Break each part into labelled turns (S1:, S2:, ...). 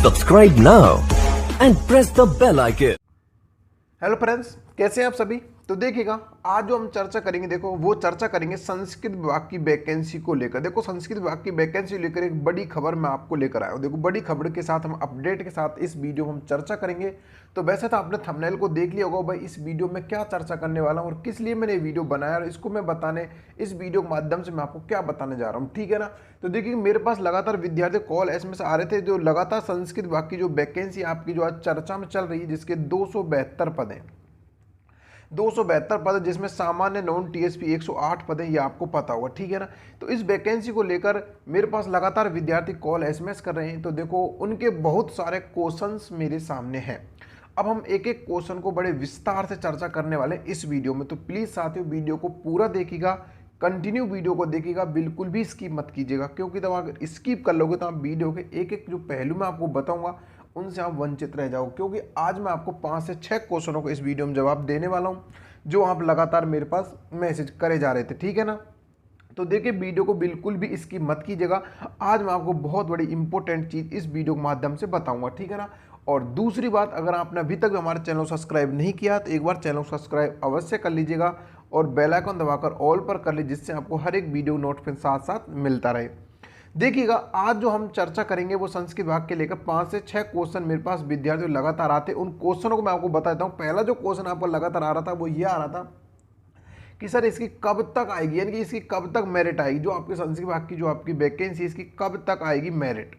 S1: Subscribe now and press the bell icon.
S2: Hello friends, कैसे हैं आप सभी। तो देखिएगा, आज जो हम चर्चा करेंगे, देखो वो चर्चा करेंगे संस्कृत विभाग की वैकेंसी को लेकर। देखो संस्कृत विभाग की वैकेंसी लेकर एक बड़ी खबर मैं आपको लेकर आया हूँ। देखो बड़ी खबर के साथ, हम अपडेट के साथ इस वीडियो में हम चर्चा करेंगे। तो वैसे तो आपने थंबनेल को देख लिया होगा भाई, इस वीडियो में क्या चर्चा करने वाला हूँ और किस लिए मैंने वीडियो बनाया, और इसको मैं बताने, इस वीडियो के माध्यम से मैं आपको क्या बताने जा रहा हूँ, ठीक है ना। तो देखिए, मेरे पास लगातार विद्यार्थी कॉल एसएमएस आ रहे थे, जो लगातार संस्कृत विभाग की जो वैकेंसी आपकी जो आज चर्चा में चल रही है, जिसके 272 पद हैं, 272 पद, जिसमें सामान्य नॉन टीएसपी 108 पद हैं, ये आपको पता होगा, ठीक है ना। तो इस वैकेंसी को लेकर मेरे पास लगातार विद्यार्थी कॉल एसएमएस कर रहे हैं। तो देखो, उनके बहुत सारे क्वेश्चंस मेरे सामने हैं। अब हम एक एक क्वेश्चन को बड़े विस्तार से चर्चा करने वाले हैं इस वीडियो में। तो प्लीज़ साथियों, वीडियो को पूरा देखिएगा, कंटिन्यू वीडियो को देखिएगा, बिल्कुल भी स्किप मत कीजिएगा, क्योंकि तब अगर स्किप कर लोगे तो आप वीडियो के एक एक जो पहलू मैं आपको बताऊंगा उनसे आप वंचित रह जाओ। क्योंकि आज मैं आपको 5 से 6 क्वेश्चनों को इस वीडियो में जवाब देने वाला हूं, जो आप लगातार मेरे पास मैसेज करे जा रहे थे, ठीक है ना। तो देखिए, वीडियो को बिल्कुल भी स्किप मत कीजिएगा। आज मैं आपको बहुत बड़ी इंपॉर्टेंट चीज़ इस वीडियो के माध्यम से बताऊंगा, ठीक है ना। और दूसरी बात, अगर आपने अभी तक हमारे चैनल को सब्सक्राइब नहीं किया तो एक बार चैनल को सब्सक्राइब अवश्य कर लीजिएगा और बेल आइकन दबाकर ऑल पर कर लीजिए, जिससे आपको हर एक वीडियो नोटिफिकेशन साथ साथ मिलता रहे। देखिएगा, आज जो हम चर्चा करेंगे वो संस्कृत विभाग के लेकर 5 से 6 क्वेश्चन मेरे पास विद्यार्थी लगातार आते हैं। उन क्वेश्चनों को मैं आपको बता देता हूँ। पहला जो क्वेश्चन आपको लगातार आ रहा था वो ये आ रहा था कि सर इसकी कब तक आएगी, यानी कि इसकी कब तक मेरिट आएगी, जो आपके संस्कृत विभाग की जो आपकी वैकेंसी, इसकी कब तक आएगी मेरिट।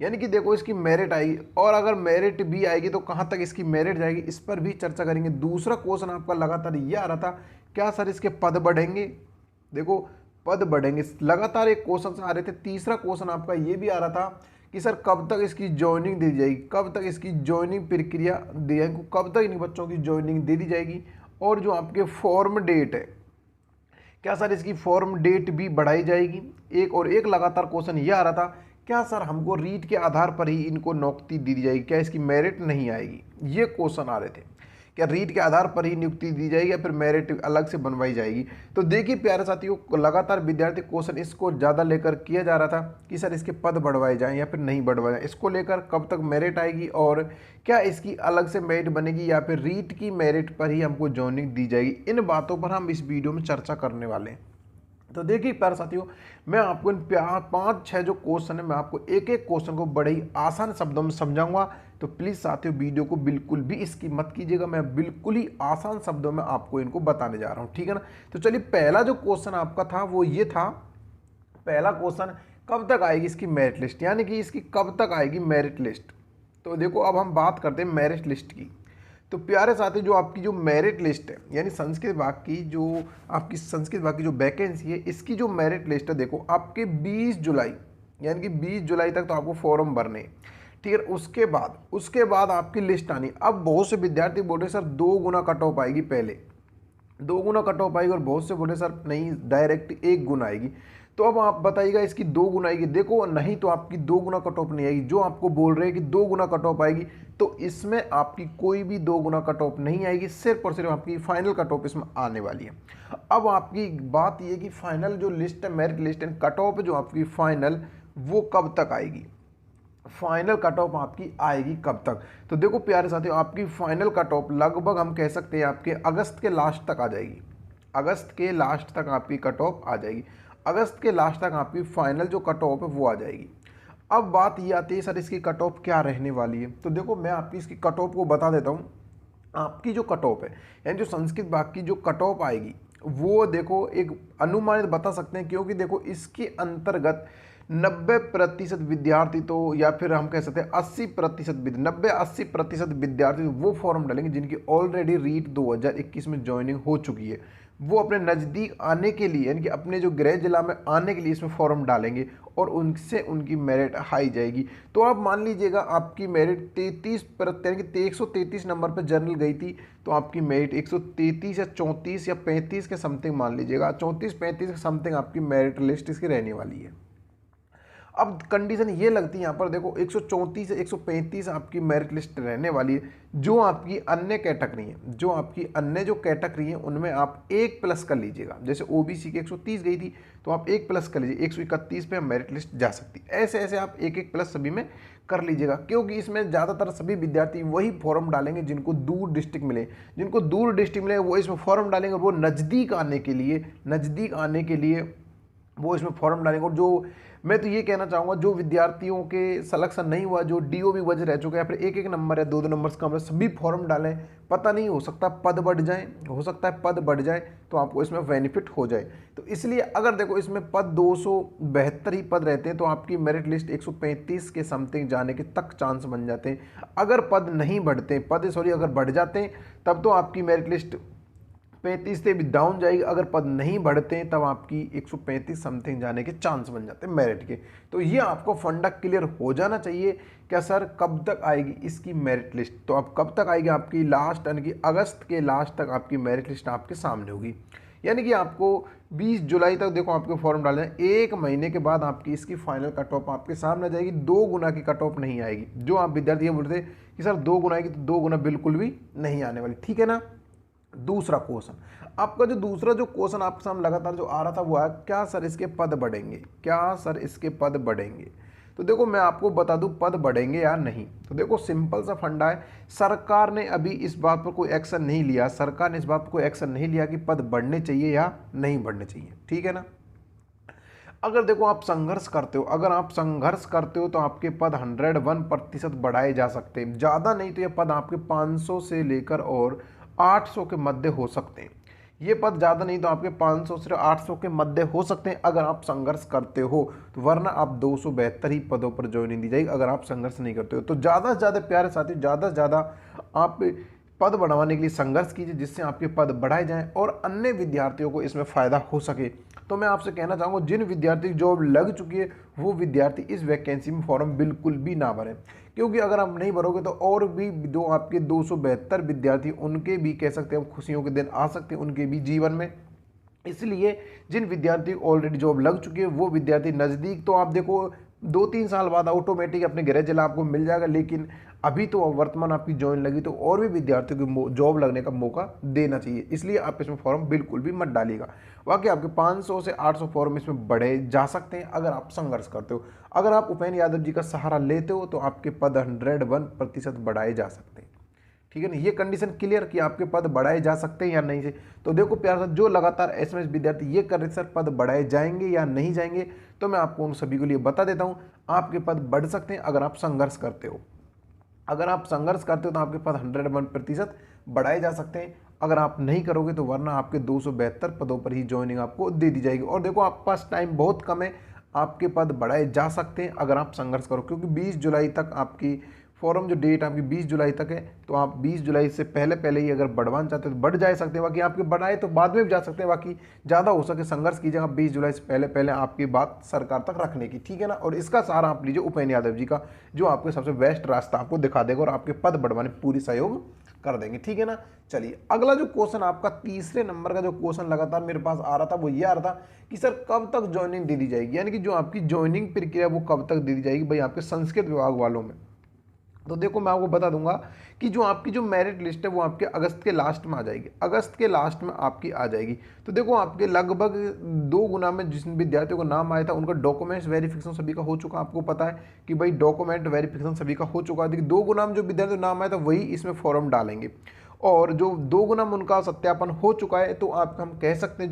S2: यानी कि देखो, इसकी मेरिट आएगी, और अगर मेरिट भी आएगी तो कहाँ तक इसकी मेरिट जाएगी, इस पर भी चर्चा करेंगे। दूसरा क्वेश्चन आपका लगातार ये आ रहा था, क्या सर इसके पद बढ़ेंगे। देखो, पद बढ़ेंगे, लगातार एक क्वेश्चन आ रहे थे। तीसरा क्वेश्चन आपका ये भी आ रहा था कि सर कब तक इसकी ज्वाइनिंग दी जाएगी, कब तक इसकी ज्वाइनिंग प्रक्रिया दी जाएगी, कब तक इन बच्चों की ज्वाइनिंग दे दी जाएगी। और जो आपके फॉर्म डेट है, क्या सर इसकी फॉर्म डेट भी बढ़ाई जाएगी। एक लगातार क्वेश्चन ये आ रहा था, क्या सर हमको रीट के आधार पर ही इनको नौकरी दी जाएगी, क्या इसकी मेरिट नहीं आएगी। ये क्वेश्चन आ रहे थे, क्या रीट के आधार पर ही नियुक्ति दी जाएगी या फिर मेरिट अलग से बनवाई जाएगी। तो देखिए प्यारे साथियों, लगातार विद्यार्थी क्वेश्चन इसको ज़्यादा लेकर किया जा रहा था कि सर इसके पद बढ़वाए जाएं या फिर नहीं बढ़वाए जाएं, इसको लेकर कब तक मेरिट आएगी, और क्या इसकी अलग से मेरिट बनेगी या फिर रीट की मेरिट पर ही हमको जॉइनिंग दी जाएगी। इन बातों पर हम इस वीडियो में चर्चा करने वाले हैं। तो देखिए प्यारे साथियों, मैं आपको इन 5-6 जो क्वेश्चन है, मैं आपको एक एक क्वेश्चन को बड़े ही आसान शब्दों में समझाऊंगा। तो प्लीज़ साथियों, वीडियो को बिल्कुल भी स्किप मत कीजिएगा, मैं बिल्कुल ही आसान शब्दों में आपको इनको बताने जा रहा हूँ, ठीक है ना। तो चलिए, पहला जो क्वेश्चन आपका था वो ये था, पहला क्वेश्चन, कब तक आएगी इसकी मेरिट लिस्ट, यानी कि इसकी कब तक आएगी मेरिट लिस्ट। तो देखो, अब हम बात करते हैं मेरिट लिस्ट की। तो प्यारे साथी, जो आपकी जो मेरिट लिस्ट है, यानी संस्कृत विभाग की जो आपकी संस्कृत विभाग की जो वैकेंसी है, इसकी जो मेरिट लिस्ट है, देखो आपके 20 जुलाई, यानी कि 20 जुलाई तक तो आपको फॉर्म भरने, ठीक है। उसके बाद आपकी लिस्ट आनी। अब बहुत से विद्यार्थी बोल रहे सर 2 गुना कट ऑफ आएगी, पहले 2 गुना कट ऑफ आएगी, और बहुत से बोले सर नहीं, डायरेक्ट 1 गुना आएगी। तो अब आप बताइएगा, इसकी 2 गुना आएगी। देखो, नहीं तो आपकी 2 गुना कट ऑफ नहीं आएगी। जो आपको बोल रहे हैं कि 2 गुना कट ऑफ आएगी, तो इसमें आपकी कोई भी 2 गुना कट ऑफ नहीं आएगी, सिर्फ और सिर्फ आपकी फाइनल कट ऑफ इसमें आने वाली है। अब आपकी बात यह कि फाइनल जो लिस्ट है, merit list and cut off जो आपकी फाइनल, वो कब तक आएगी, फाइनल कट ऑफ आपकी आएगी कब तक। तो देखो प्यारे साथियों, आपकी फाइनल कट ऑफ लगभग हम कह सकते हैं आपके अगस्त के लास्ट तक आ जाएगी। अगस्त के लास्ट तक आपकी कट ऑफ आ जाएगी। अगस्त के लास्ट तक आपकी फाइनल जो कट ऑफ है वो आ जाएगी। अब बात ये आती है, सर इसकी कट ऑफ क्या रहने वाली है। तो देखो, मैं आपकी इसकी कट ऑफ को बता देता हूँ। आपकी जो कट ऑफ है, यानी जो संस्कृत विभाग की जो कट ऑफ आएगी, वो देखो एक अनुमानित बता सकते हैं, क्योंकि देखो इसके अंतर्गत 90% विद्यार्थी, तो या फिर हम कह सकते हैं 80%, 90-80% विद्यार्थी वो फॉर्म डालेंगे जिनकी ऑलरेडी रीट 2021 में ज्वाइनिंग हो चुकी है। वो अपने नज़दीक आने के लिए, यानी कि अपने जो गृह जिला में आने के लिए इसमें फॉर्म डालेंगे, और उनसे उनकी मेरिट हाई जाएगी। तो आप मान लीजिएगा, आपकी मेरिट 33 यानी कि 133 नंबर पर जनरल गई थी, तो आपकी मेरिट 133 या 34 या 35 के समथिंग मान लीजिएगा, 34-35 के समथिंग आपकी मेरिट लिस्ट इसकी रहने वाली है। अब कंडीशन ये लगती है यहाँ पर देखो 134 से 135 आपकी मेरिट लिस्ट रहने वाली है। जो आपकी अन्य कैटेगरी है, जो आपकी अन्य जो कैटेगरी है उनमें आप 1 प्लस कर लीजिएगा। जैसे ओबीसी की 130 गई थी तो आप 1 प्लस कर लीजिए, 131 पे मेरिट लिस्ट जा सकती है। ऐसे ऐसे आप 1 प्लस सभी में कर लीजिएगा, क्योंकि इसमें ज़्यादातर सभी विद्यार्थी वही फॉर्म डालेंगे जिनको दूर डिस्ट्रिक्ट मिले। जिनको दूर डिस्ट्रिक्ट मिले वो इसमें फॉर्म डालेंगे, और वो नज़दीक आने के लिए वो इसमें फॉर्म डालेंगे। और जो मैं तो ये कहना चाहूँगा, जो विद्यार्थियों के सिलेक्शन नहीं हुआ, जो डीओबी वजह रह चुके हैं, या फिर एक नंबर या दो नंबर्स कम है, सभी फॉर्म डालें। पता नहीं, हो सकता है पद बढ़ जाए, तो आपको इसमें बेनिफिट हो जाए। तो इसलिए अगर देखो इसमें पद 272 ही पद रहते हैं तो आपकी मेरिट लिस्ट 135 के समथिंग जाने के तक चांस बन जाते हैं। अगर पद नहीं बढ़ते, अगर बढ़ जाते हैं तब तो आपकी मेरिट लिस्ट 35 से भी डाउन जाएगी। अगर पद नहीं बढ़ते हैं तब आपकी 135 समथिंग जाने के चांस बन जाते हैं मेरिट के। तो ये आपको फंडा क्लियर हो जाना चाहिए। क्या सर कब तक आएगी इसकी मेरिट लिस्ट? तो अब कब तक आएगी आपकी लास्ट, यानी कि अगस्त के लास्ट तक आपकी मेरिट लिस्ट आपके सामने होगी। यानी कि आपको 20 जुलाई तक देखो आपके फॉर्म डालने हैं, 1 महीने के बाद आपकी इसकी फाइनल कट ऑफ आपके सामने आ जाएगी। 2 गुना की कट ऑफ नहीं आएगी। जो आप विद्यार्थी बोलते हैं कि सर 2 गुना आएगी, तो 2 गुना बिल्कुल भी नहीं आने वाली, ठीक है ना। दूसरा क्वेश्चन आपका, जो दूसरा जो क्वेश्चन आपके सामने लगातार जो आ रहा था वो है, क्या सर इसके पद बढ़ेंगे? क्या सर इसके पद बढ़ेंगे? तो देखो मैं आपको बता दूं पद बढ़ेंगे या नहीं। तो देखो सिंपल सा फंडा है, सरकार ने अभी इस बात पर कोई एक्शन नहीं लिया। सरकार ने इस बात पर कोई एक्शन नहीं लिया कि पद बढ़ने चाहिए या नहीं बढ़ने चाहिए, ठीक है ना। अगर देखो आप संघर्ष करते हो, तो आपके पद 101% बढ़ाए जा सकते हैं। ज़्यादा नहीं तो ये पद आपके 500 से लेकर और 800 के मध्य हो सकते हैं। ये पद ज़्यादा नहीं तो आपके 500 से 800 के मध्य हो सकते हैं अगर आप संघर्ष करते हो। तो वरना आप 272 ही पदों पर ज्वाइनिंग दी जाएगी अगर आप संघर्ष नहीं करते हो। तो ज़्यादा से ज़्यादा प्यारे साथी, ज़्यादा से ज़्यादा आप पद बढ़ाने के लिए संघर्ष कीजिए, जिससे आपके पद बढ़ाए जाएं और अन्य विद्यार्थियों को इसमें फ़ायदा हो सके। तो मैं आपसे कहना चाहूँगा, जिन विद्यार्थी की जॉब लग चुकी है वो विद्यार्थी इस वैकेंसी में फॉर्म बिल्कुल भी ना भरें, क्योंकि अगर आप नहीं भरोगे तो और भी जो आपके 272 विद्यार्थी, उनके भी कह सकते हैं खुशियों के दिन आ सकते हैं उनके भी जीवन में। इसलिए जिन विद्यार्थी ऑलरेडी जॉब लग चुकी है वो विद्यार्थी नज़दीक, तो आप देखो 2-3 साल बाद ऑटोमेटिक अपने गृह जिला आपको मिल जाएगा। लेकिन अभी तो वर्तमान आपकी जॉइन लगी तो और भी विद्यार्थियों को जॉब लगने का मौका देना चाहिए। इसलिए आप इसमें फॉर्म बिल्कुल भी मत डालिएगा। वाकई आपके 500 से 800 फॉर्म इसमें बढ़े जा सकते हैं अगर आप संघर्ष करते हो। अगर आप उपेंद्र यादव जी का सहारा लेते हो तो आपके पद 101% बढ़ाए जा सकते हैं, ठीक है ना। ये कंडीशन क्लियर कि आपके पद बढ़ाए जा सकते हैं या नहीं से। तो देखो प्यार साथ, जो लगातार एसएमएस विद्यार्थी ये कर रहे सर पद बढ़ाए जाएंगे या नहीं जाएंगे, तो मैं आपको उन सभी के लिए बता देता हूँ, आपके पद बढ़ सकते हैं अगर आप संघर्ष करते हो। अगर आप संघर्ष करते हो तो आपके पद 101% बढ़ाए जा सकते हैं। अगर आप नहीं करोगे तो वरना आपके 272 पदों पर ही ज्वाइनिंग आपको दे दी जाएगी। और देखो आपके पास टाइम बहुत कम है, आपके पद बढ़ाए जा सकते हैं अगर आप संघर्ष करो, क्योंकि 20 जुलाई तक आपकी फॉर्म जो डेट आपकी 20 जुलाई तक है। तो आप 20 जुलाई से पहले ही अगर बढ़वाना चाहते हैं तो बढ़ जा सकते हैं। बाकी आपके बढ़ाए तो बाद में भी जा सकते हैं। बाकी ज़्यादा हो सके संघर्ष कीजिएगा 20 जुलाई से पहले आपकी बात सरकार तक रखने की, ठीक है ना। और इसका सहारा आप लीजिए उपेंद्र यादव जी का, जो आपके सबसे बेस्ट रास्ता आपको दिखा देगा और आपके पद बढ़वाने पूरी सहयोग कर देंगे, ठीक है ना। चलिए अगला जो क्वेश्चन आपका तीसरे नंबर का जो क्वेश्चन लगातार मेरे पास आ रहा था वो ये आ रहा था कि सर कब तक ज्वाइनिंग दे दी जाएगी, यानी कि जो आपकी ज्वाइनिंग प्रक्रिया वो कब तक दे दी जाएगी भाई आपके संस्कृत विभाग वालों में। तो देखो मैं आपको बता दूंगा कि जो आपकी जो मेरिट लिस्ट है वो आपके अगस्त के लास्ट में आ जाएगी, अगस्त के लास्ट में आपकी आ जाएगी। तो देखो आपके लगभग 2 गुना में जिन विद्यार्थियों का नाम आया था उनका डॉक्यूमेंट्स वेरिफिकेशन सभी का हो चुका। आपको पता है कि भाई डॉक्यूमेंट वेरिफिकेशन सभी का हो चुका है। देखिए 2 गुना में जो विद्यार्थियों का नाम आया था वही इसमें फॉर्म डालेंगे, और जो 2 गुना में उनका सत्यापन हो चुका है तो आप हम कह सकते हैं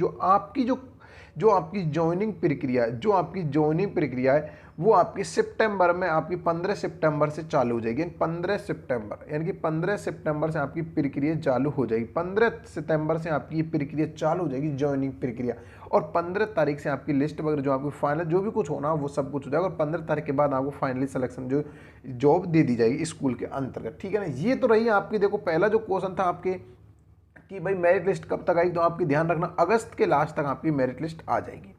S2: जो आपकी ज्वाइनिंग प्रक्रिया है वो आपकी सितंबर में, आपकी 15 सितंबर से चालू हो जाएगी। 15 सितंबर, यानी कि 15 सितंबर से आपकी प्रक्रिया चालू हो जाएगी। 15 सितंबर से आपकी ये प्रक्रिया चालू हो जाएगी ज्वाइनिंग प्रक्रिया, और 15 तारीख से आपकी लिस्ट वगैरह जो आपकी फाइनल जो भी कुछ होना वो सब कुछ हो जाएगा। और 15 तारीख के बाद आपको फाइनली सिलेक्शन जो जॉब दे दी जाएगी स्कूल के अंतर्गत, ठीक है ना। ये तो रही आपकी, देखो पहला जो क्वेश्चन था आपके कि भाई मेरिट लिस्ट कब तक आएगी, तो आपकी ध्यान रखना अगस्त के लास्ट तक आपकी मेरिट लिस्ट आ जाएगी।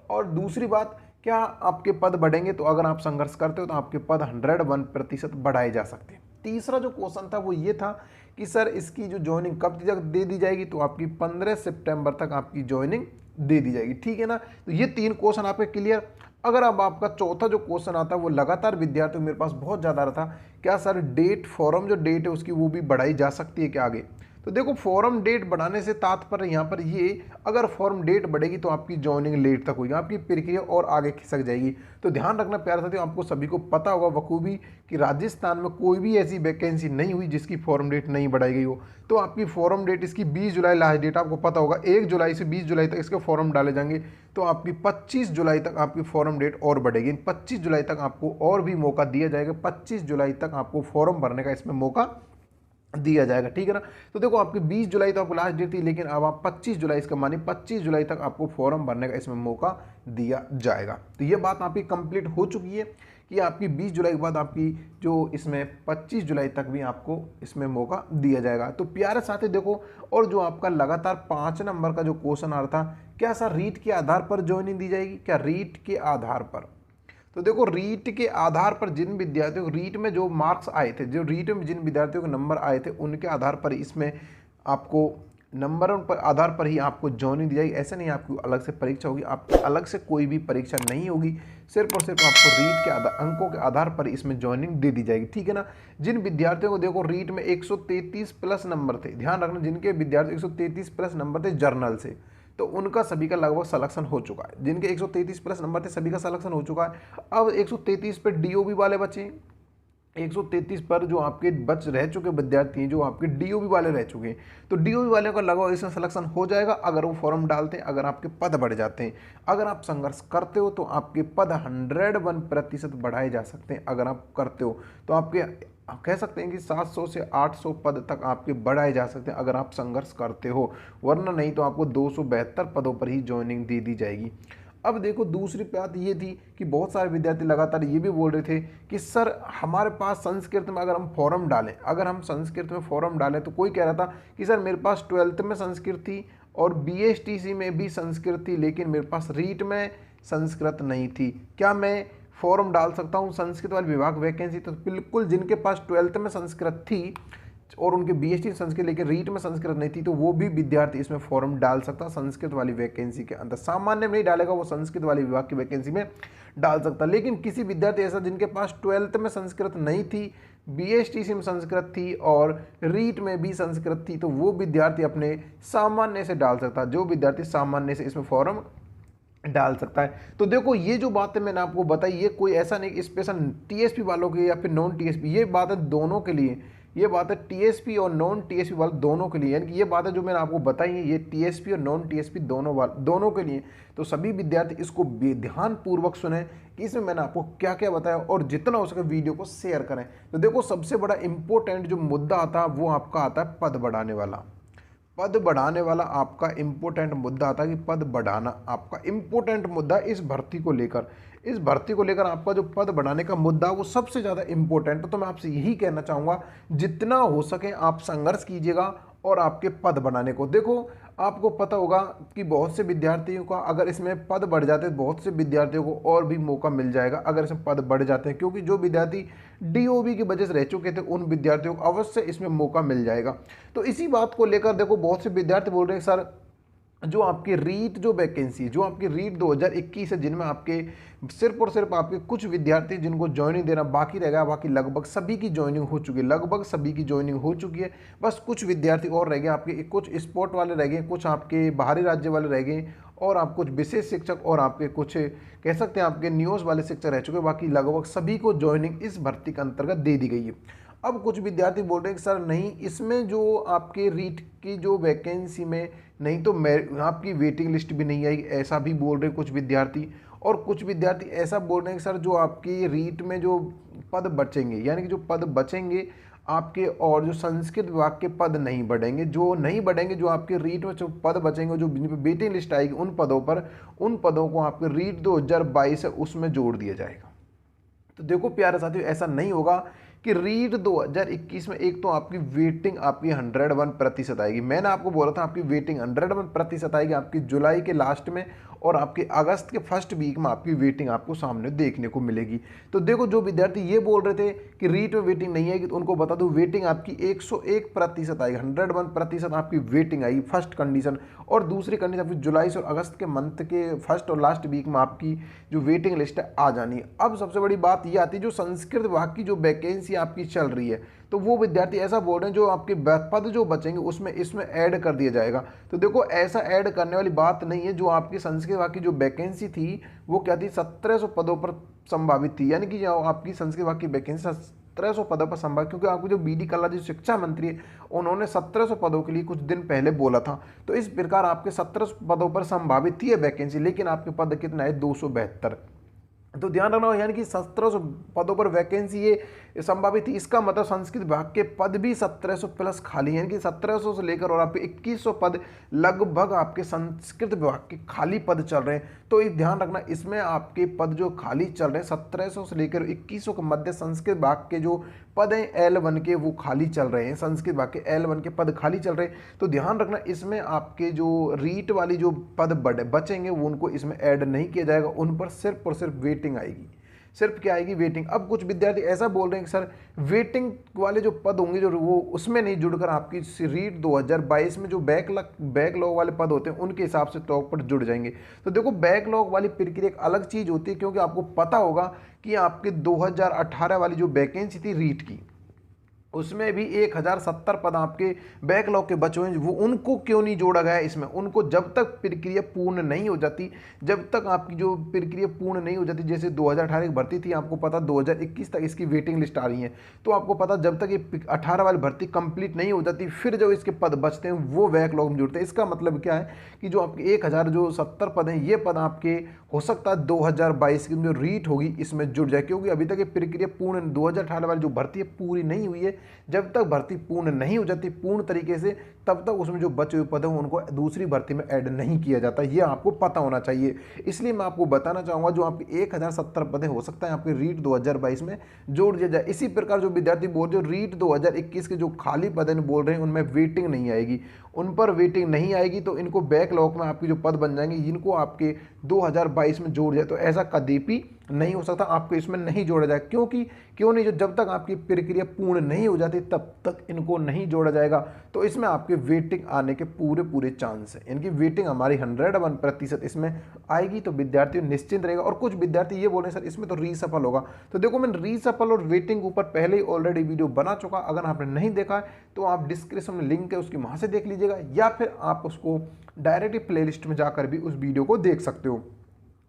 S2: और दूसरी बात, क्या आपके पद बढ़ेंगे, तो अगर आप संघर्ष करते हो तो आपके पद 101% बढ़ाए जा सकते हैं। तीसरा जो क्वेश्चन था वो ये था कि सर इसकी जो ज्वाइनिंग कब तक दे दी जाएगी, तो आपकी 15 सितंबर तक आपकी ज्वाइनिंग दे दी जाएगी, ठीक है ना। तो ये 3 क्वेश्चन आपके क्लियर। अगर अब आपका चौथा जो क्वेश्चन आता है वो लगातार विद्यार्थियों मेरे पास बहुत ज़्यादा रहा था, क्या सर डेट फॉरम जो डेट है उसकी वो भी बढ़ाई जा सकती है क्या आगे? तो देखो फॉरम डेट बढ़ाने से तात्पर्य यहाँ पर ये, अगर फॉरम डेट बढ़ेगी तो आपकी ज्वाइनिंग लेट तक होगी, आपकी प्रक्रिया और आगे खिसक जाएगी। तो ध्यान रखना प्यारे साथियों, आपको सभी को पता होगा बखूबी कि राजस्थान में कोई भी ऐसी वैकेंसी नहीं हुई जिसकी फॉरम डेट नहीं बढ़ाई गई हो। तो आपकी फॉरम डेट इसकी 20 जुलाई लास्ट डेट, आपको पता होगा 1 जुलाई से 20 जुलाई तक इसके फॉर्म डाले जाएंगे। तो आपकी 25 जुलाई तक आपकी फॉरम डेट और बढ़ेगी। 25 जुलाई तक आपको और भी मौका दिया जाएगा, 25 जुलाई तक आपको फॉर्म भरने का इसमें मौका दिया जाएगा, ठीक है ना। तो देखो आपकी 20 जुलाई तो आपको लास्ट डेट थी, लेकिन अब आप 25 जुलाई, इसका माने 25 जुलाई तक आपको फॉर्म भरने का इसमें मौका दिया जाएगा। तो ये बात आपकी कंप्लीट हो चुकी है कि आपकी 20 जुलाई के बाद आपकी जो इसमें 25 जुलाई तक भी आपको इसमें मौका दिया जाएगा। तो प्यारे साथी देखो, और जो आपका लगातार 5 नंबर का जो क्वेश्चन आ रहा था, क्या सर रीट के आधार पर ज्वाइनिंग दी जाएगी? क्या रीट के आधार पर? तो देखो रीट के आधार पर जिन विद्यार्थियों को रीट में जो मार्क्स आए थे, जो रीट में जिन विद्यार्थियों के नंबर आए थे, उनके आधार पर इसमें आपको नंबरों पर आधार पर ही आपको ज्वाइनिंग दी जाएगी। ऐसा नहीं आपको अलग से परीक्षा होगी, आपकी अलग से कोई भी परीक्षा नहीं होगी, सिर्फ और सिर्फ आपको रीट के अंकों के आधार पर इसमें ज्वाइनिंग दे दी जाएगी, ठीक है ना। जिन विद्यार्थियों को देखो रीट में 133 प्लस नंबर थे, ध्यान रखना जिनके विद्यार्थी 133 प्लस नंबर थे जर्नल से, तो उनका सभी का लगभग सिलेक्शन हो चुका है। जिनके 133 प्लस नंबर थे सभी का सिलेक्शन हो चुका है। अब 133 पर डीओबी वाले बचे, 133 पर जो आपके बच रह चुके विद्यार्थी हैं, जो आपके डीओबी वाले रह चुके हैं, तो डीओबी वाले का लगभग इसमें सिलेक्शन हो जाएगा अगर वो फॉर्म डालते हैं, अगर आपके पद बढ़ जाते हैं। अगर आप संघर्ष करते हो तो आपके पद 101% बढ़ाए जा सकते हैं। अगर आप करते हो तो आपके कह सकते हैं कि 700 से 800 पद तक आपके बढ़ाए जा सकते हैं अगर आप संघर्ष करते हो, वरना नहीं तो आपको 272 पदों पर ही ज्वाइनिंग दे दी जाएगी। अब देखो दूसरी बात ये थी कि बहुत सारे विद्यार्थी लगातार ये भी बोल रहे थे कि सर हमारे पास संस्कृत में अगर हम फॉर्म डालें, अगर हम संस्कृत में फॉर्म डालें, तो कोई कह रहा था कि सर मेरे पास 12th में संस्कृत थी और बीएसटीसी में भी संस्कृत थी, लेकिन मेरे पास रीट में संस्कृत नहीं थी, क्या मैं फॉर्म डाल सकता हूँ संस्कृत वाले विभाग वैकेंसी? तो बिल्कुल, जिनके पास 12th में संस्कृत थी और उनके बीएसटी संस्कृत लेकिन रीट में संस्कृत नहीं थी, तो वो भी विद्यार्थी इसमें फॉर्म डाल सकता संस्कृत वाली वैकेंसी के अंदर। सामान्य में नहीं डालेगा, वो संस्कृत वाली विभाग की वैकेंसी में डाल सकता। लेकिन किसी विद्यार्थी ऐसा जिनके पास 12th में संस्कृत नहीं थी, बीएसटीसी में संस्कृत थी और रीट में भी संस्कृत थी, तो वो विद्यार्थी अपने सामान्य से डाल सकता। जो विद्यार्थी सामान्य से इसमें फॉर्म डाल सकता है। तो देखो ये जो बातें मैंने आपको बताई, ये कोई ऐसा नहीं स्पेशल टीएसपी वालों के या फिर नॉन टीएसपी, ये बात है दोनों के लिए, ये बात है टीएसपी और नॉन टीएसपी वाले दोनों के लिए। यानी कि ये बातें जो मैंने आपको बताई हैं ये टीएसपी और नॉन टीएसपी दोनों के लिए। तो सभी विद्यार्थी इसको ध्यानपूर्वक सुने कि इसमें मैंने आपको क्या क्या बताया, और जितना हो सके वीडियो को शेयर करें। तो देखो सबसे बड़ा इंपॉर्टेंट जो मुद्दा आता है वो आपका आता है पद बढ़ाने वाला। पद बढ़ाने वाला आपका इंपॉर्टेंट मुद्दा आता है कि पद बढ़ाना आपका इंपॉर्टेंट मुद्दा इस भर्ती को लेकर, इस भर्ती को लेकर आपका जो पद बढ़ाने का मुद्दा वो सबसे ज़्यादा इंपॉर्टेंट है। तो मैं आपसे यही कहना चाहूँगा जितना हो सके आप संघर्ष कीजिएगा और आपके पद बढ़ाने को। देखो आपको पता होगा कि बहुत से विद्यार्थियों का अगर इसमें पद बढ़ जाते हैं, बहुत से विद्यार्थियों को और भी मौका मिल जाएगा अगर इसमें पद बढ़ जाते हैं, क्योंकि जो विद्यार्थी डीओबी की वजह से रह चुके थे उन विद्यार्थियों को अवश्य इसमें मौका मिल जाएगा। तो इसी बात को लेकर देखो बहुत से विद्यार्थी बोल रहे हैं सर जो आपकी रीट जो वैकेंसी, जो आपकी रीट 2021 है, जिनमें आपके सिर्फ और सिर्फ आपके कुछ विद्यार्थी जिनको ज्वाइनिंग देना बाकी रह गया, बाकी लगभग सभी की ज्वाइनिंग हो चुकी है, लगभग सभी की ज्वाइनिंग हो चुकी है। बस कुछ विद्यार्थी और रह गए आपके, कुछ स्पोर्ट वाले रह गए, कुछ आपके बाहरी राज्य वाले रह गए, और आप कुछ विशेष शिक्षक और आपके कुछ कह सकते हैं आपके न्यूज़ वाले शिक्षक रह चुके। बाकी लगभग सभी को ज्वाइनिंग इस भर्ती के अंतर्गत दे दी गई है। अब कुछ विद्यार्थी बोल रहे हैं कि सर नहीं, इसमें जो आपके रीट की जो वैकेंसी में नहीं तो आपकी वेटिंग लिस्ट भी नहीं आई, ऐसा भी बोल रहे हैं कुछ विद्यार्थी। और कुछ विद्यार्थी ऐसा बोल रहे हैं कि सर जो आपकी रीट में जो पद बचेंगे, यानी कि जो पद बचेंगे आपके, और जो संस्कृत विभाग के पद नहीं बढ़ेंगे, जो नहीं बढ़ेंगे, जो आपके रीट में जो पद बचेंगे, जो वेटिंग लिस्ट आएगी उन पदों पर, उन पदों को आपके रीट 2022 है उसमें जोड़ दिया जाएगा। तो देखो प्यारे साथियों, ऐसा नहीं होगा कि रीट 2021 में एक तो आपकी वेटिंग आपकी 101% आएगी। मैंने आपको बोला था आपकी वेटिंग 101% आएगी आपकी जुलाई के लास्ट में, और आपके अगस्त के फर्स्ट वीक में आपकी वेटिंग आपको सामने देखने को मिलेगी। तो देखो जो विद्यार्थी ये बोल रहे थे कि रीट में वेटिंग नहीं आएगी, तो उनको बता दूं वेटिंग आपकी 101% आएगी, 101% आपकी वेटिंग आएगी, फर्स्ट कंडीशन। और दूसरी कंडीशन आपकी जुलाई से और अगस्त के मंथ के फर्स्ट और लास्ट वीक में आपकी जो वेटिंग लिस्ट है आ जानी है। अब सबसे बड़ी बात ये आती है जो संस्कृत विभाग की जो वैकेंसी आपकी चल रही है, तो वो विद्यार्थी ऐसा बोल रहे हैं जो आपके पद जो बचेंगे उसमें इसमें ऐड कर दिया जाएगा। तो देखो ऐसा ऐड करने वाली बात नहीं है। जो आपकी संस्कृत विभाग की जो वैकेंसी थी वो क्या थी, 1700 पदों पर संभावित थी, यानी कि जो आपकी संस्कृत विभाग की वैकेंसी 1700 पदों पर संभावित, क्योंकि आपको जो बी.डी. कल्ला जो शिक्षा मंत्री है उन्होंने 1700 पदों के लिए कुछ दिन पहले बोला था। तो इस प्रकार आपके 1700 पदों पर संभावित थी वैकेंसी, लेकिन आपके पद कितना है, 272। तो ध्यान रखना, यानी कि 1700 पदों पर वैकेंसी ये संभावित थी। इसका मतलब संस्कृत विभाग के पद भी 1700 प्लस खाली, यानी कि 1700 से लेकर और आपके 2100 पद लगभग आपके संस्कृत विभाग के खाली पद चल रहे हैं। तो ये ध्यान रखना, इसमें आपके पद जो खाली चल रहे हैं 1700 से लेकर 2100 के मध्य संस्कृत विभाग के जो पद हैं L1 के वो खाली चल रहे हैं, संस्कृत विभाग के L1 के पद खाली चल रहे हैं। तो ध्यान रखना, इसमें आपके जो रीट वाली जो पद बचेंगे वो उनको इसमें ऐड नहीं किया जाएगा, उन पर सिर्फ और सिर्फ वेटिंग आएगी। सिर्फ क्या आएगी, वेटिंग। अब कुछ विद्यार्थी ऐसा बोल रहे हैं कि सर वेटिंग वाले जो पद होंगे जो वो उसमें नहीं जुड़कर आपकी रीट 2022 में जो बैकलॉग वाले पद होते हैं उनके हिसाब से टॉप पर जुड़ जाएंगे। तो देखो बैकलॉग वाली प्रक्रिया एक अलग चीज़ होती है, क्योंकि आपको पता होगा कि आपके 2018 वाली जो वैकेंसी थी रीट की उसमें भी 1070 पद आपके बैकलॉग के बचे हुए हैं, वो उनको क्यों नहीं जोड़ा गया इसमें। उनको जब तक प्रक्रिया पूर्ण नहीं हो जाती, जब तक आपकी जो प्रक्रिया पूर्ण नहीं हो जाती, जैसे 2018 की भर्ती थी आपको पता 2021 तक इसकी वेटिंग लिस्ट आ रही है, तो आपको पता जब तक ये 18 वाली भर्ती कंप्लीट नहीं हो जाती फिर जो इसके पद बचते हैं वो बैकलॉग में जुड़ते हैं। इसका मतलब क्या है कि जो आपके 1070 पद हैं ये पद आपके हो सकता है 2022 की जो रीट होगी इसमें जुड़ जाए, क्योंकि अभी तक ये प्रक्रिया पूर्ण 2018 वाली जो भर्ती है पूरी नहीं हुई है। जब तक भर्ती पूर्ण नहीं हो जाती पूर्ण तरीके से, तब तक उसमें जो बचे हुए पद हैं उनको दूसरी भर्ती में ऐड नहीं किया जाता। ये आपको पता होना चाहिए। इसलिए मैं आपको बताना चाहूँगा जो आपके 1070 पद हो सकता है आपके रीट 2022 में जोड़ दिया जाए। इसी प्रकार जो विद्यार्थी बोल रहे रीट 2021 के जो खाली पद हैं बोल रहे हैं उनमें वेटिंग नहीं आएगी, उन पर वेटिंग नहीं आएगी, तो इनको बैकलॉग में आपके जो पद बन जाएंगे इनको आपके 2022 में जोड़ जाए। तो ऐसा कदापि नहीं हो सकता, आपको इसमें नहीं जोड़ा जाए। क्यों नहीं, जब तक आपकी प्रक्रिया पूर्ण नहीं हो जाती तब तक इनको नहीं जोड़ा जाएगा। तो इसमें आपके वेटिंग आने के पूरे चांस है, इनकी वेटिंग हमारी 101% इसमें आएगी। तो विद्यार्थी निश्चिंत रहेगा। और कुछ विद्यार्थी ये बोले सर इसमें तो रीसफल होगा, तो देखो मैंने रीसफल और वेटिंग ऊपर पहले ही ऑलरेडी वीडियो बना चुका, अगर आपने नहीं देखा है तो आप डिस्क्रिप्शन में लिंक है उसकी वहाँ से देख लीजिएगा, या फिर आप उसको डायरेक्टली प्लेलिस्ट में जाकर भी उस वीडियो को देख सकते हो,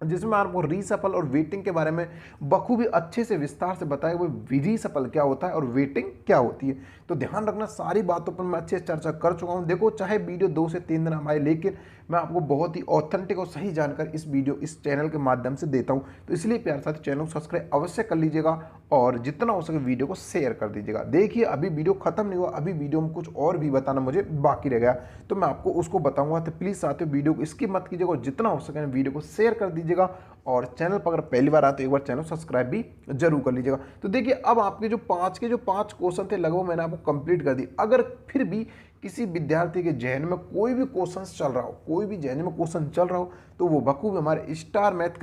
S2: जिसमें आपको रीसफल और वेटिंग के बारे में बखूबी अच्छे से विस्तार से बताया वो रीसफल क्या होता है और वेटिंग क्या होती है। तो ध्यान रखना, सारी बातों पर मैं अच्छे से चर्चा कर चुका हूं। देखो चाहे वीडियो 2 से 3 दिन हमारे, लेकिन मैं आपको बहुत ही ऑथेंटिक और सही जानकारी इस चैनल के माध्यम से देता हूं। तो इसलिए प्यार साथ चैनल को सब्सक्राइब अवश्य कर लीजिएगा और जितना हो सके वीडियो को शेयर कर दीजिएगा। देखिए अभी वीडियो खत्म नहीं हुआ, अभी वीडियो में कुछ और भी बताना मुझे बाकी रह गया, तो मैं आपको उसको बताऊंगा। तो प्लीज़ साथियों वीडियो को स्किप मत कीजिएगा और जितना हो सके वीडियो को शेयर कर दीजिएगा, और चैनल पर अगर पहली बार आते तो एक बार चैनल सब्सक्राइब भी जरूर कर लीजिएगा। तो देखिए अब आपके जो 5 क्वेश्चन थे लगभग मैंने आपको कंप्लीट कर दी। अगर फिर भी किसी विद्यार्थी के जहन में कोई भी क्वेश्चन चल रहा हो, तो वो बखूबी हमारे स्टार मैथ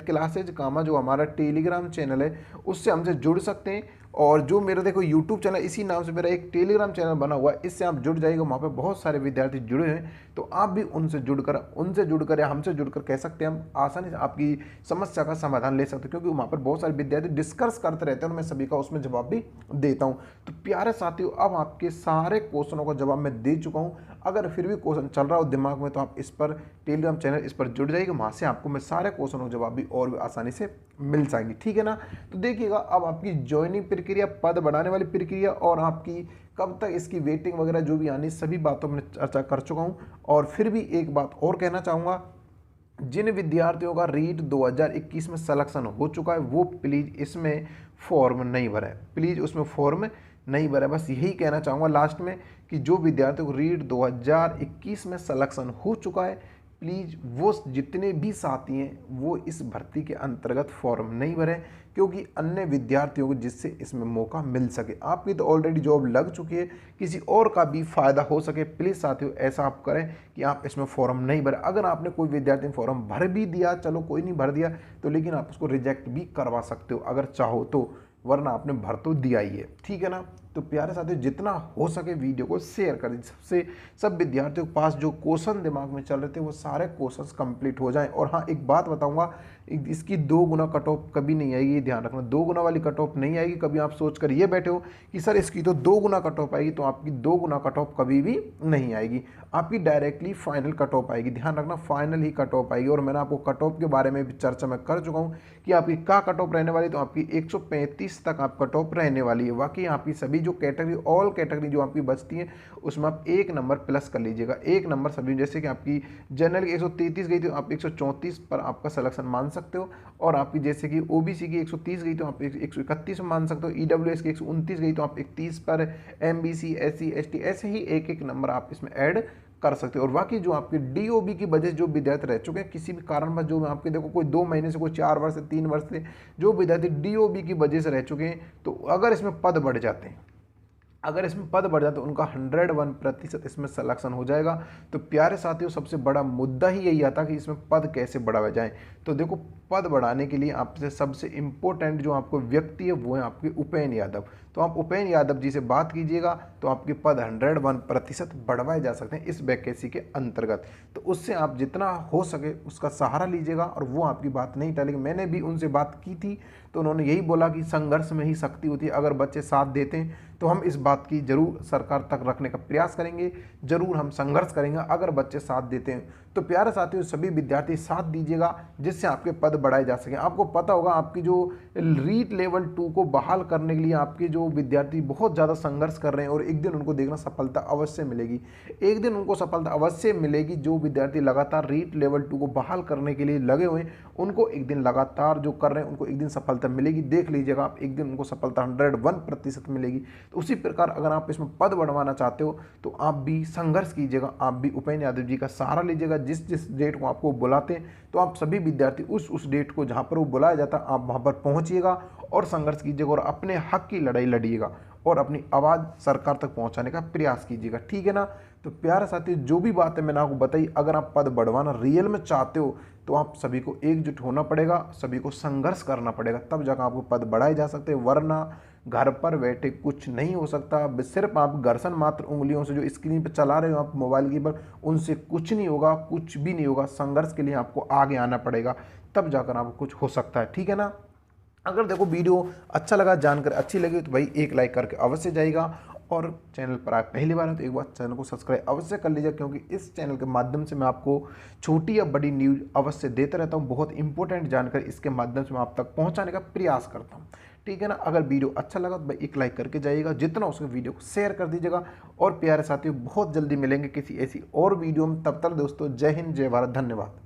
S2: क्लासेज कामा जो हमारा टेलीग्राम चैनल है उससे हमसे जुड़ सकते हैं। और जो मेरा देखो यूट्यूब चैनल इसी नाम से मेरा एक टेलीग्राम चैनल बना हुआ है, इससे आप जुड़ जाइएगा। वहाँ पे बहुत सारे विद्यार्थी जुड़े हैं, तो आप भी उनसे जुड़कर या हमसे जुड़कर कह सकते हैं, हम आसानी से आपकी समस्या का समाधान ले सकते हैं, क्योंकि वहाँ पर बहुत सारे विद्यार्थी डिस्कस करते रहते हैं और मैं सभी का उसमें जवाब भी देता हूँ। तो प्यारे साथियों अब आपके सारे क्वेश्चनों का जवाब मैं दे चुका हूँ। अगर फिर भी क्वेश्चन चल रहा हो दिमाग में तो आप इस पर टेलीग्राम चैनल इस पर जुड़ जाइएगा, वहाँ से आपको मैं सारे क्वेश्चनों का जवाब भी और भी आसानी से मिल जाएंगी, ठीक है ना। तो देखिएगा अब आपकी ज्वाइनिंग प्रक्रिया, पद बढ़ाने वाली प्रक्रिया और आपकी कब तक इसकी वेटिंग वगैरह जो भी आनी, सभी बातों में चर्चा कर चुका हूँ। और फिर भी एक बात और कहना चाहूँगा, जिन विद्यार्थियों का रीट 2021 में सिलेक्शन हो चुका है वो प्लीज़ इसमें फॉर्म नहीं भरें, बस यही कहना चाहूँगा लास्ट में कि जो विद्यार्थियों को रीट 2021 में सिलेक्शन हो चुका है प्लीज़ वो जितने भी साथी हैं वो इस भर्ती के अंतर्गत फॉर्म नहीं भरें, क्योंकि अन्य विद्यार्थियों को जिससे इसमें मौका मिल सके। आपकी तो ऑलरेडी जॉब लग चुकी है, किसी और का भी फायदा हो सके, प्लीज़ साथियों ऐसा आप करें कि आप इसमें फॉर्म नहीं भरें। अगर आपने कोई विद्यार्थी फॉर्म भर भी दिया, चलो कोई नहीं भर दिया तो, लेकिन आप उसको रिजेक्ट भी करवा सकते हो अगर चाहो तो, वरना आपने भर तो दिया ही है, ठीक है ना। तो प्यारे साथियों जितना हो सके वीडियो को शेयर कर दीजिए, सबसे सब विद्यार्थियों के पास जो क्वेश्चन दिमाग में चल रहे थे वो सारे क्वेश्चंस कंप्लीट हो जाएं। और हाँ, एक बात बताऊंगा, इसकी 2 गुना कट ऑफ कभी नहीं आएगी, ये ध्यान रखना। 2 गुना वाली कट ऑफ नहीं आएगी। कभी आप सोच कर ये बैठे हो कि सर इसकी तो 2 गुना कट ऑफ आएगी, तो आपकी 2 गुना कट ऑफ कभी भी नहीं आएगी, आपकी डायरेक्टली फाइनल कट ऑफ आएगी। ध्यान रखना, फाइनल ही कट ऑफ आएगी। और मैंने आपको कट ऑफ के बारे में भी चर्चा मैं कर चुका हूँ कि आपकी क्या कट ऑफ रहने वाली, तो आपकी 135 तक आप कट ऑफ रहने वाली है। बाकी आपकी सभी जो कैटेगरी, ऑल कैटेगरी जो आपकी बचती है उसमें आप 1 नंबर प्लस कर लीजिएगा, 1 नंबर सभी। जैसे कि आपकी जनरल की 133 गई तो आप 134 पर आपका सिलेक्शन मान सकते हो, और आपकी जैसे कि ओबीसी की 130 गई तो आप 131 में मान सकते हो, ईडब्ल्यूएस की 129 गई तो आप 31 पर, एमबीसी, एससी, एसटी, ऐसे ही एक एक नंबर आप इसमें ऐड कर सकते हो। और बाकी जो आपके डीओबी की वजह से जो विद्यार्थी रह चुके हैं किसी भी कारणवश, जो आपके देखो कोई 2 महीने से, कोई 4 वर्ष से, 3 वर्ष से जो विद्यार्थी डीओबी की वजह से रह चुके हैं, तो अगर इसमें पद बढ़ जाते हैं, अगर इसमें पद बढ़ जाए तो उनका 101% इसमें सिलेक्शन हो जाएगा। तो प्यारे साथियों सबसे बड़ा मुद्दा ही यही आता कि इसमें पद कैसे बढ़ाए जाएं। तो देखो, पद बढ़ाने के लिए आपसे सबसे इम्पोर्टेंट जो आपको व्यक्ति है वो है आपके उपेन यादव। तो आप उपेन यादव जी से बात कीजिएगा तो आपके पद 101% बढ़वाए जा सकते हैं इस वैकेंसी के अंतर्गत। तो उससे आप जितना हो सके उसका सहारा लीजिएगा, और वो आपकी बात नहीं टालेगी। मैंने भी उनसे बात की थी तो उन्होंने यही बोला कि संघर्ष में ही शक्ति होती है। अगर बच्चे साथ देते हैं तो हम इस बात की जरूर सरकार तक रखने का प्रयास करेंगे, जरूर हम संघर्ष करेंगे अगर बच्चे साथ देते हैं। तो प्यारे साथियों सभी विद्यार्थी साथ दीजिएगा जिससे आपके पद बढ़ाए जा सकें। आपको पता होगा आपकी जो रीट लेवल 2 को बहाल करने के लिए आपके जो विद्यार्थी बहुत ज़्यादा संघर्ष कर रहे हैं, और एक दिन उनको देखना सफलता अवश्य मिलेगी, एक दिन उनको सफलता अवश्य मिलेगी। जो विद्यार्थी लगातार रीट लेवल 2 को बहाल करने के लिए लगे हुए हैं उनको एक दिन लगातार जो कर रहे हैं उनको एक दिन सफलता मिलेगी। देख लीजिएगा आप, एक दिन उनको सफलता 101% मिलेगी। तो उसी प्रकार अगर आप इसमें पद बढ़वाना चाहते हो तो आप भी संघर्ष कीजिएगा, आप भी उपेन यादव जी का सहारा लीजिएगा। जिस जिस डेट को आपको बुलाते हैं तो आप सभी विद्यार्थी उस डेट को जहाँ पर वो बुलाया जाता है आप वहाँ पर पहुँचिएगा और संघर्ष कीजिएगा, और अपने हक की लड़ाई लड़िएगा, और अपनी आवाज़ सरकार तक पहुँचाने का प्रयास कीजिएगा, ठीक है ना। तो प्यारे साथियों जो भी बात है मैंने आपको बताई, अगर आप पद बढ़वाना रियल में चाहते हो तो आप सभी को एकजुट होना पड़ेगा, सभी को संघर्ष करना पड़ेगा, तब जाकर आपको पद बढ़ाए जा सकते हैं। वरना घर पर बैठे कुछ नहीं हो सकता। सिर्फ आप घर्षण मात्र उंगलियों से जो स्क्रीन पर चला रहे हो आप मोबाइल की पर, उनसे कुछ नहीं होगा, कुछ भी नहीं होगा। संघर्ष के लिए आपको आगे आना पड़ेगा, तब जाकर आपको कुछ हो सकता है, ठीक है ना। अगर देखो वीडियो अच्छा लगा, जानकर अच्छी लगी तो भाई एक लाइक करके अवश्य जाएगा, और चैनल पर आप पहली बार है तो एक बार चैनल को सब्सक्राइब अवश्य कर लीजिए, क्योंकि इस चैनल के माध्यम से मैं आपको छोटी या बड़ी न्यूज़ अवश्य देता रहता हूँ। बहुत इंपॉर्टेंट जानकारी इसके माध्यम से मैं आप तक पहुँचाने का प्रयास करता हूँ, ठीक है ना। अगर वीडियो अच्छा लगा तो भाई एक लाइक करके जाइएगा, जितना उसके वीडियो को शेयर कर दीजिएगा। और प्यारे साथियों बहुत जल्दी मिलेंगे किसी ऐसी और वीडियो में, तब तक दोस्तों जय हिंद, जय भारत, धन्यवाद।